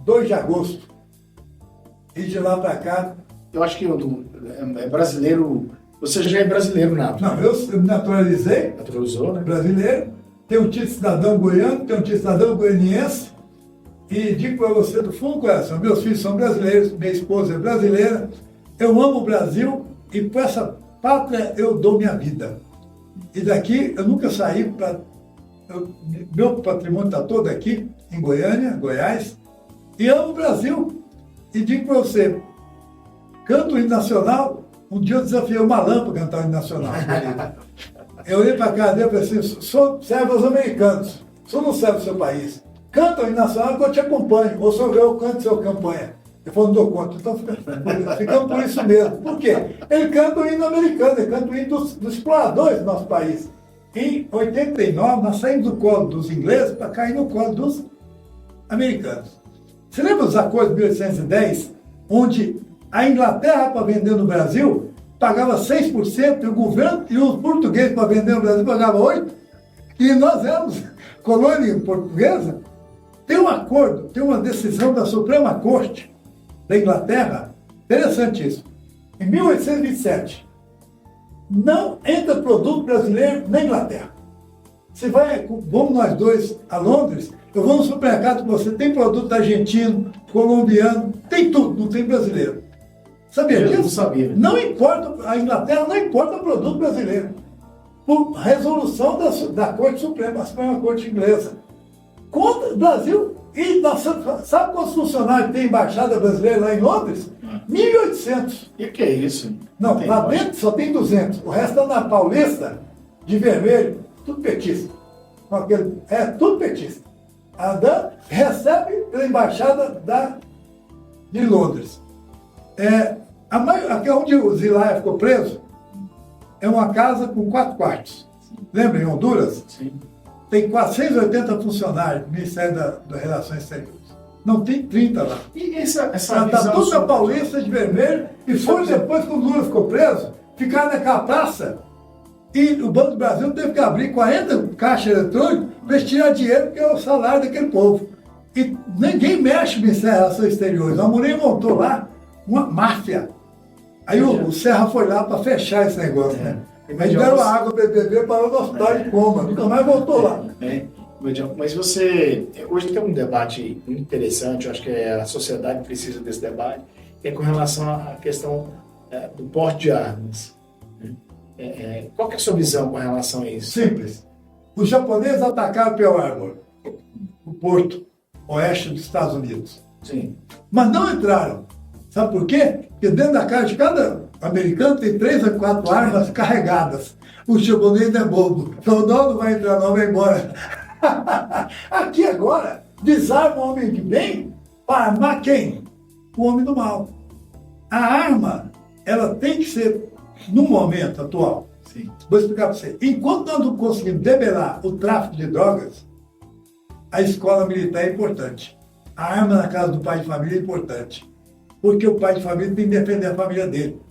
2 de agosto. E de lá para cá... Eu acho que é brasileiro... Você já é brasileiro, Nato? Não, eu me naturalizei. Naturalizou, né? Brasileiro. Tenho um título de cidadão goiano, tenho um título de cidadão goianiense. E digo para você do fundo do coração, meus filhos são brasileiros, minha esposa é brasileira. Eu amo o Brasil e por essa pátria eu dou minha vida. E daqui eu nunca saí para... Meu patrimônio está todo aqui, em Goiânia, Goiás. E amo o Brasil. E digo para você, canto o hino nacional. Um dia eu desafiei uma lâmpada para cantar o hino nacional. Eu olhei para a cara dele e falei assim, serve aos americanos, só não serve o seu país. Canta o hino nacional que eu te acompanho, ou só eu canto seu campanha. Ele falou, não dou conta, então ficamos por isso mesmo. Por quê? Ele canta o hino americano, ele canta o hino dos exploradores do nosso país. Em 89, nós saímos do colo dos ingleses para cair no colo dos americanos. Você lembra dos acordos de 1810, onde a Inglaterra, para vender no Brasil, pagava 6%, e o governo e os portugueses, para vender no Brasil, pagavam 8%, e nós éramos colônia portuguesa? Tem um acordo, tem uma decisão da Suprema Corte da Inglaterra, interessantíssimo. Em 1827, não entra produto brasileiro na Inglaterra. Você vai, vamos nós dois a Londres, eu vou no supermercado que você tem produto argentino, colombiano, tem tudo, não tem brasileiro. Sabia disso? Eu não sabia. Não importa, a Inglaterra não importa produto brasileiro. Por resolução da Corte Suprema, a Suprema Corte Inglesa. Contra o Brasil, e sabe quantos funcionários tem embaixada brasileira lá em Londres? 1.800. E o que é isso? Não, lá dentro só tem 200. O resto está na Paulista, de vermelho, tudo petista. Tudo petista. A Dan recebe pela embaixada de Londres. Aqui onde o Zilaia ficou preso, é uma casa com 4 quartos. Lembra, em Honduras? Sim. Tem 480 funcionários do Ministério das Relações Exteriores. Não tem 30 lá. E essa Está tudo na Paulista de vermelho e foi depois que o Lula ficou preso, ficaram naquela praça e o Banco do Brasil teve que abrir 40 caixas eletrônicas para tirar dinheiro, que é o salário daquele povo. E ninguém mexe no Ministério das Relações Exteriores. A Mulher montou lá uma máfia. Aí o Serra foi lá para fechar esse negócio, né? Aí deram a água para ele beber, parou no hospital de coma, nunca mais voltou lá. Mas você, hoje tem um debate muito interessante, eu acho que a sociedade precisa desse debate, que é com relação à questão do porte de armas. Qual que é a sua visão com relação a isso? Simples. Os japoneses atacaram Pearl Harbor, o porto oeste dos Estados Unidos. Sim. Mas não entraram. Sabe por quê? Porque dentro da casa de cada americano tem 3 a 4 armas carregadas. O japonês é bobo. Então não vai entrar não, vai embora. Aqui agora, desarma o homem de bem para armar quem? O homem do mal. A arma, ela tem que ser, no momento atual, sim, vou explicar para você. Enquanto nós não conseguimos debelar o tráfico de drogas, a escola militar é importante. A arma na casa do pai de família é importante. Porque o pai de família tem que defender a família dele.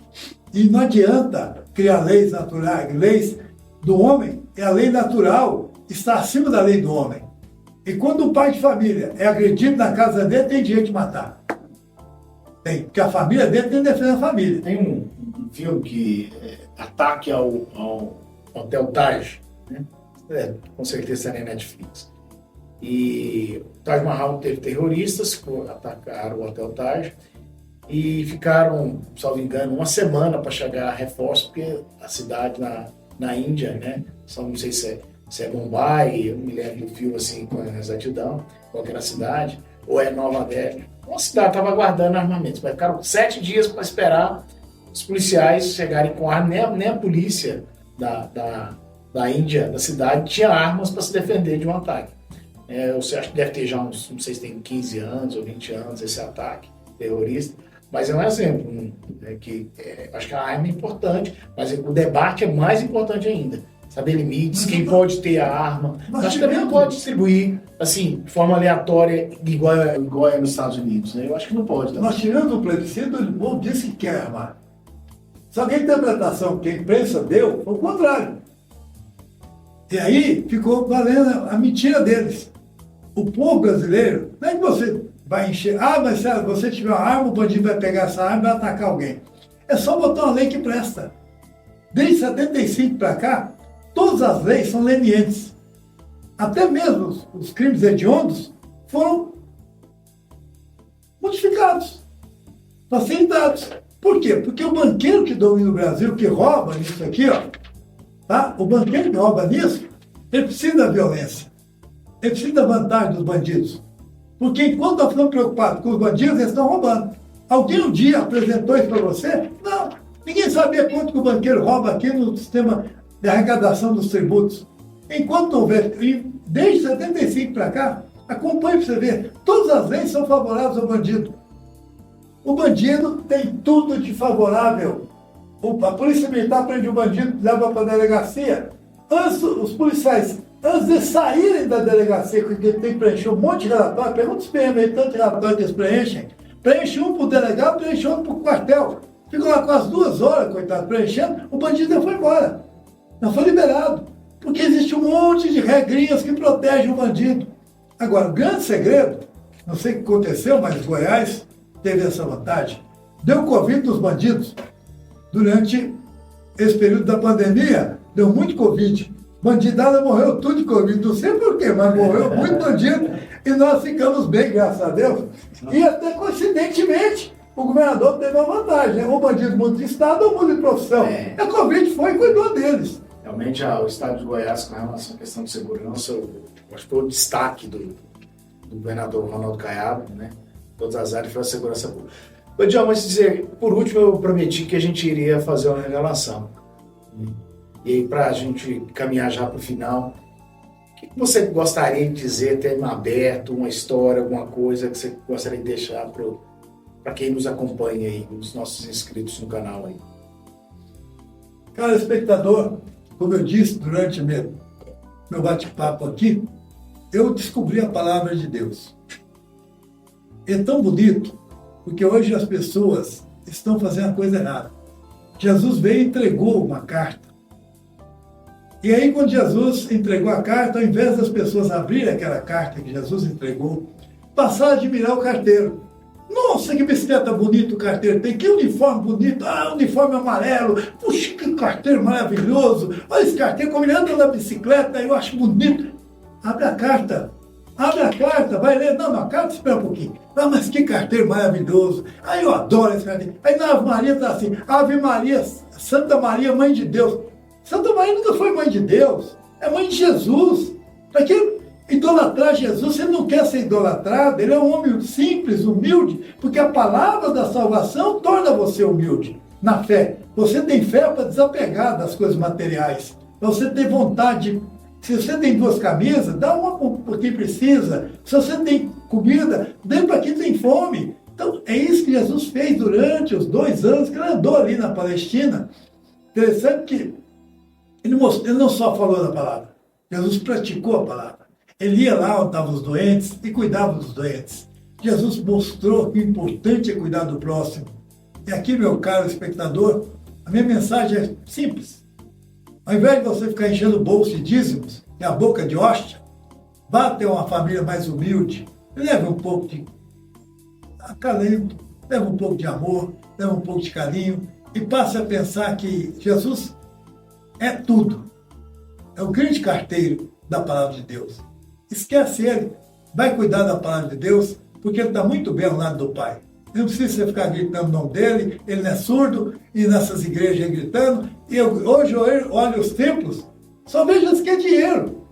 E não adianta criar leis naturais, leis do homem, é a lei natural, está acima da lei do homem. E quando o pai de família é agredido na casa dele, tem direito de matar. Tem, porque a família dele tem que defender a família. Tem um filme que Ataque ao Hotel Taj, né? Com certeza está na Netflix. E o Taj Mahal teve terroristas que atacaram o Hotel Taj e ficaram, salvo engano, uma semana para chegar a reforço, porque a cidade na Índia, né? Só não sei se é Mumbai, eu me lembro do filme assim com exatidão, qual que era a cidade, ou é Nova Delhi. Uma cidade estava aguardando armamentos, mas ficaram 7 dias para esperar os policiais chegarem com arma, nem a polícia da Índia, da cidade, tinha armas para se defender de um ataque. Você acha que deve ter já uns, não sei se tem 15 anos ou 20 anos esse ataque terrorista. Mas é um exemplo, acho que a arma é importante, mas o debate é mais importante ainda. Saber limites, quem pode ter a arma. Acho que também não pode distribuir, assim, de forma aleatória, igual é nos Estados Unidos, né? Eu acho que não pode. Também. Nós tivemos um plebiscito, o povo disse que quer armar. Só que a interpretação que a imprensa deu foi o contrário. E aí ficou valendo a mentira deles. O povo brasileiro, não é que você vai encher, mas se você tiver uma arma, o bandido vai pegar essa arma e vai atacar alguém. É só botar uma lei que presta. Desde 75 para cá, todas as leis são lenientes. Até mesmo os crimes hediondos foram modificados, facilitados. Por quê? Porque o banqueiro que domina o Brasil, que rouba nisso aqui, ó, tá? O banqueiro que rouba nisso, ele precisa da violência. Ele precisa da vantagem dos bandidos. Porque enquanto nós estamos preocupados com os bandidos, eles estão roubando. Alguém um dia apresentou isso para você? Não. Ninguém sabia quanto que o banqueiro rouba aqui no sistema de arrecadação dos tributos. Enquanto houver, desde 75 para cá, acompanhe para você ver, todas as leis são favoráveis ao bandido. O bandido tem tudo de favorável. A polícia militar prende o bandido, leva para a delegacia. Os policiais, antes de saírem da delegacia, porque tem que preencher um monte de relatório, pergunta os PM aí, tanto relatório que eles preenchem. Preenche um para o delegado, preenche outro para o quartel. Ficou lá quase 2 horas, coitado, preenchendo, o bandido já foi embora. Não foi liberado. Porque existe um monte de regrinhas que protegem o bandido. Agora, o grande segredo, não sei o que aconteceu, mas Goiás teve essa vantagem. Deu Covid dos bandidos. Durante esse período da pandemia, deu muito Covid. Bandidada morreu tudo de Covid. Não sei porquê, mas morreu muito bandido. E nós ficamos bem, graças a Deus. E até coincidentemente, o governador teve uma vantagem, né? O bandido muda de estado ou muda de profissão. A Covid foi e cuidou deles. Realmente, o estado de Goiás, com relação à questão de segurança, eu acho que foi o destaque do governador Ronaldo Caiado, né? Todas as áreas foi a segurança pública. Badião, mas dizer, por último, eu prometi que a gente iria fazer uma revelação. E aí, para a gente caminhar já para o final, o que você gostaria de dizer, tema aberto, uma história, alguma coisa que você gostaria de deixar para quem nos acompanha aí, os nossos inscritos no canal aí? Cara, espectador, como eu disse durante meu bate-papo aqui, eu descobri a palavra de Deus. É tão bonito, porque hoje as pessoas estão fazendo a coisa errada. Jesus veio e entregou uma carta. E aí, quando Jesus entregou a carta, ao invés das pessoas abrirem aquela carta que Jesus entregou, passaram a admirar o carteiro. Nossa, que bicicleta bonita o carteiro tem, que uniforme bonito, uniforme amarelo, puxa, que carteiro maravilhoso, olha esse carteiro, como ele anda na bicicleta, eu acho bonito. Abre a carta, vai ler, não, a carta espera um pouquinho, mas que carteiro maravilhoso, aí eu adoro esse carteiro. Aí na Ave Maria está assim, Ave Maria, Santa Maria, Mãe de Deus. Santa Maria nunca foi mãe de Deus, é mãe de Jesus. Para que idolatrar Jesus? Você não quer ser idolatrado, ele é um homem simples, humilde, porque a palavra da salvação torna você humilde na fé. Você tem fé para desapegar das coisas materiais, para você ter vontade. Se você tem 2 camisas, dá uma para quem precisa. Se você tem comida, dê para quem tem fome. Então, é isso que Jesus fez durante os 2 anos que ele andou ali na Palestina. Interessante que ele não só falou da palavra, Jesus praticou a palavra. Ele ia lá onde estavam os doentes e cuidava dos doentes. Jesus mostrou que o importante é cuidar do próximo. E aqui, meu caro espectador, a minha mensagem é simples. Ao invés de você ficar enchendo o bolso de dízimos e a boca de hóstia, vá até uma família mais humilde, leve um pouco de acalento, leve um pouco de amor, leve um pouco de carinho e passe a pensar que Jesus é tudo. É o grande carteiro da palavra de Deus. Esquece ele, vai cuidar da palavra de Deus, porque ele está muito bem ao lado do Pai. Não precisa você ficar gritando o nome dele, ele não é surdo, e nessas igrejas gritando. E hoje eu olho os templos, só vejo que é dinheiro.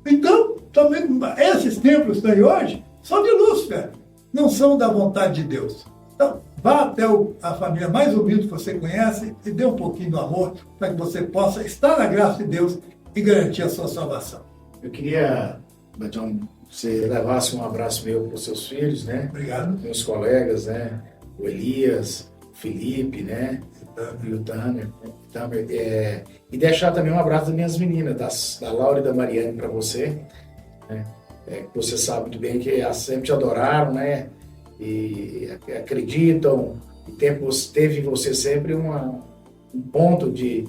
Então, também, esses templos que estão aí hoje são de Lúcifer, não são da vontade de Deus. Então, vá até a família mais humilde que você conhece e dê um pouquinho do amor para que você possa estar na graça de Deus e garantir a sua salvação. Eu queria, Badião, que você levasse um abraço meu para os seus filhos, né? Obrigado. Meus colegas, né? o Elias, o Felipe, né? E o Tamer. E deixar também um abraço das minhas meninas, da Laura e da Mariane para você. Né? Você sabe muito bem que elas sempre te adoraram, né? E acreditam. E teve em você sempre um ponto de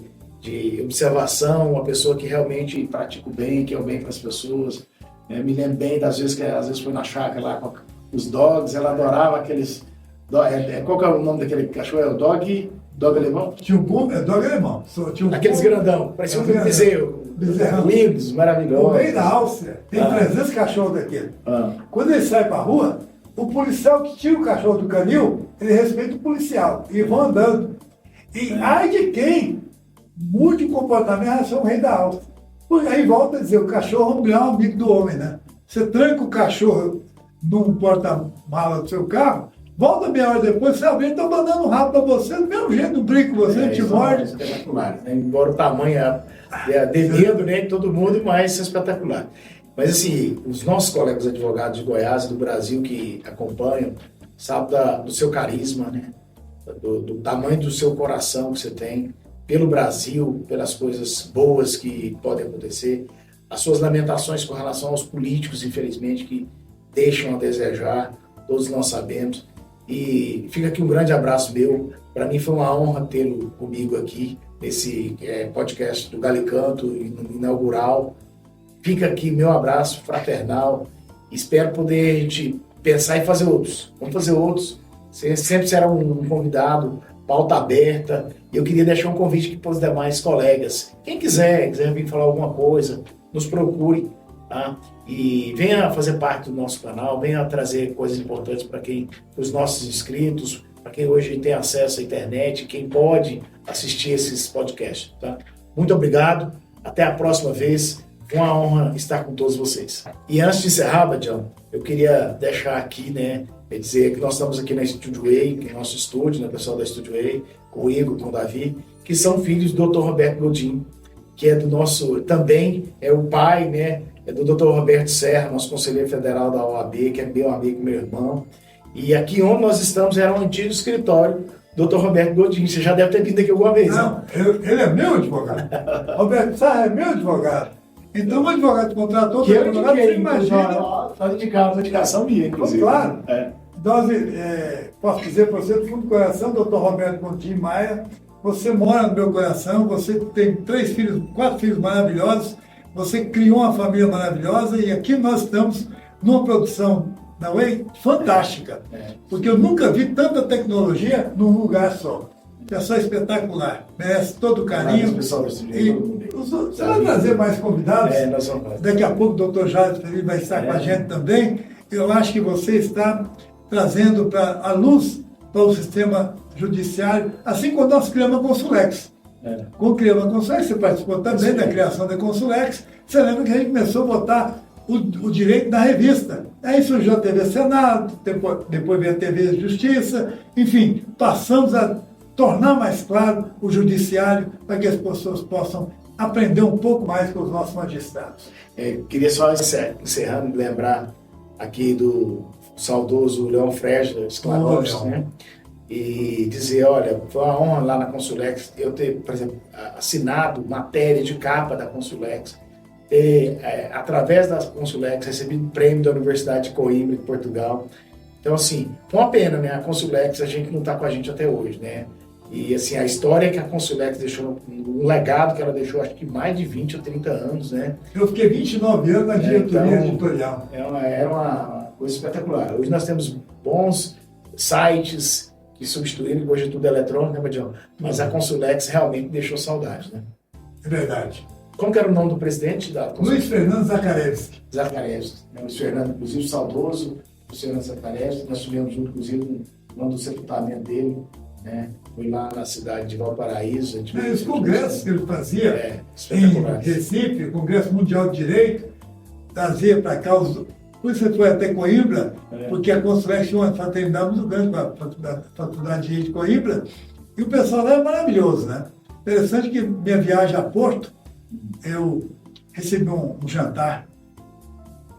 observação, uma pessoa que realmente pratica o bem, que é o bem para as pessoas. Me lembro bem das vezes que às vezes foi na chácara lá com os dogs, ela adorava aqueles... Qual que é o nome daquele cachorro? É o dog alemão? Tinha um bom, dog alemão. Aqueles grandão, parecia um bezerro. Lindos, maravilhosos. No meio da Áustria, tem 300 cachorros daquele. Quando ele sai pra rua, o policial que tira o cachorro do canil, ele respeita o policial. E vão andando. E ai de quem mude o comportamento em relação ao rei da Áustria. Porque aí volta a dizer, o cachorro é um amigo do homem, né? Você tranca o cachorro num porta-mala do seu carro, volta meia hora depois, você abre, está mandando um rabo para você, do mesmo jeito, não brinca com você, te morde. Espetacular, né? Embora o tamanho de dedo, né, de todo mundo, mas é espetacular. Mas assim, os nossos colegas advogados de Goiás e do Brasil que acompanham, sabem do seu carisma, né? Do tamanho do seu coração que você tem pelo Brasil, pelas coisas boas que podem acontecer, as suas lamentações com relação aos políticos, infelizmente, que deixam a desejar, todos nós sabemos. E fica aqui um grande abraço meu. Para mim foi uma honra tê-lo comigo aqui nesse podcast do Galicanto inaugural. Fica aqui meu abraço fraternal. Espero poder a gente pensar em fazer outros. Vamos fazer outros. Você sempre será um convidado, pauta aberta. E eu queria deixar um convite aqui para os demais colegas. Quem quiser vir falar alguma coisa, nos procure. Tá? E venha fazer parte do nosso canal, venha trazer coisas importantes para os nossos inscritos, para quem hoje tem acesso à internet, quem pode assistir esses podcasts. Tá? Muito obrigado, até a próxima vez, foi uma honra estar com todos vocês. E antes de encerrar, Badião, eu queria deixar aqui, né, dizer que nós estamos aqui na Studio A, que é nosso estúdio, né, pessoal da Studio A, com o Igor, com o Davi, que são filhos do Dr. Roberto Godinho, que é do nosso, também é o pai, né, é do Dr. Roberto Serra, nosso conselheiro federal da OAB, que é meu amigo, meu irmão. E aqui onde nós estamos era um antigo escritório do Dr. Roberto Godinho. Você já deve ter vindo aqui alguma vez, não, né? Ele é meu advogado. Roberto Serra é meu advogado. Então o advogado contratou outro advogado, você imagina... Uma indicação minha, inclusive. Claro. Nós, posso dizer para você, do fundo do coração, Dr. Roberto Godinho Maia, você mora no meu coração, você tem 4 filhos maravilhosos, você criou uma família maravilhosa e aqui nós estamos numa produção da Way fantástica, porque eu nunca vi tanta tecnologia num lugar só. É só espetacular, merece todo o carinho. Você vai trazer mais convidados? Daqui a pouco o Dr. Jair Felipe vai estar com a gente também. Eu acho que você está trazendo para a luz para o sistema judiciário, assim como nós criamos a Consulex. Quando criamos a Consulex, você participou também da criação da Consulex, você lembra que a gente começou a botar o direito na revista. Aí surgiu a TV Senado, depois veio a TV Justiça, enfim, passamos a tornar mais claro o judiciário para que as pessoas possam aprender um pouco mais com os nossos magistrados. Queria só encerrando, lembrar aqui do saudoso Leão Fresda, Esclarones, né? E dizer, olha, foi uma honra lá na Consulex eu ter, por exemplo, assinado matéria de capa da Consulex, ter, através da Consulex, recebido prêmio da Universidade de Coimbra, em Portugal. Então, assim, uma pena, né? A Consulex, a gente não está com a gente até hoje, né? E, assim, a história que a Consulex deixou, um legado que ela deixou, acho que mais de 20 ou 30 anos, né? Eu fiquei 29 anos na diretoria editorial. Era uma coisa espetacular. Hoje nós temos bons sites que substituíram, hoje é tudo eletrônico, né, Badião? Mas a Consulex realmente deixou saudade, né? É verdade. Como que era o nome do presidente da Consulex? Luiz Fernando Zacharevski. Zacharevski. Luiz Fernando, inclusive, saudoso, Luiz Fernando Zacharevski. Nós tivemos junto, inclusive, no ano do sepultamento dele, né? Foi lá na cidade de Valparaíso. Os congressos que ele fazia em Recife, o Congresso Mundial de Direito, trazia para cá os... Por isso você foi até Coimbra, porque a Consulex tinha uma fraternidade muito grande com a Faculdade de Direito de Coimbra, e o pessoal lá é maravilhoso, né? Interessante que minha viagem a Porto, eu recebi um jantar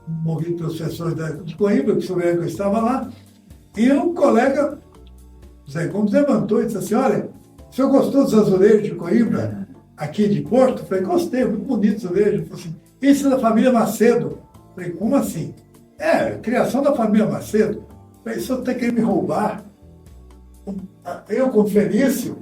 movido pelos professores de Coimbra, que souberam que eu estava lá, e um colega Zé Gomes levantou e disse assim, olha, o senhor gostou dos azulejos de Coimbra, aqui de Porto? Eu falei, gostei, muito bonito os azulejos. Ele falou assim, isso é da família Macedo. Eu falei, como assim? Criação da família Macedo. Eu falei, o senhor está querendo me roubar? Eu, como Felício,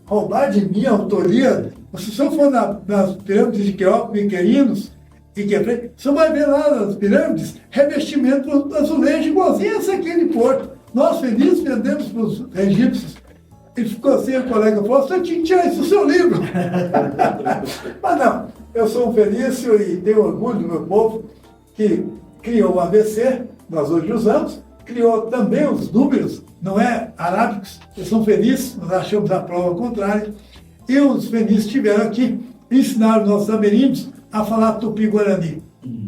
roubar de mim a autoria? Se o senhor for nas pirâmides de Queópolis e Querinos, o senhor vai ver lá nas pirâmides revestimento do azulejo igualzinho a esse aqui de Porto. Nós, Felício, vendemos para os egípcios. Ele ficou assim, o colega falou, o senhor tinha que tirar isso do seu livro. Mas não, eu sou um Felício e tenho orgulho do meu povo, que criou o ABC, nós hoje usamos, criou também os números, não é arábicos, eles são fenícios, nós achamos a prova contrária, e os fenícios estiveram aqui, ensinaram nossos ameríndios a falar tupi-guarani,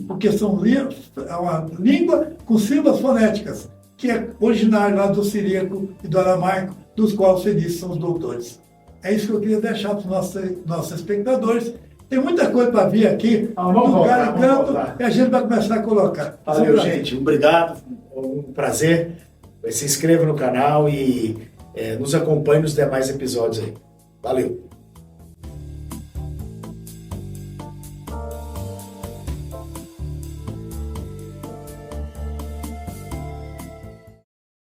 porque é uma língua com sílabas fonéticas, que é originário lá do siríaco e do aramaico, dos quais os fenícios são os doutores. É isso que eu queria deixar para os nossos espectadores. Tem muita coisa para vir aqui, no Galicanto, e a gente vai começar a colocar. Valeu, gente. Obrigado. Um prazer. Se inscreva no canal e nos acompanhe nos demais episódios aí. Valeu.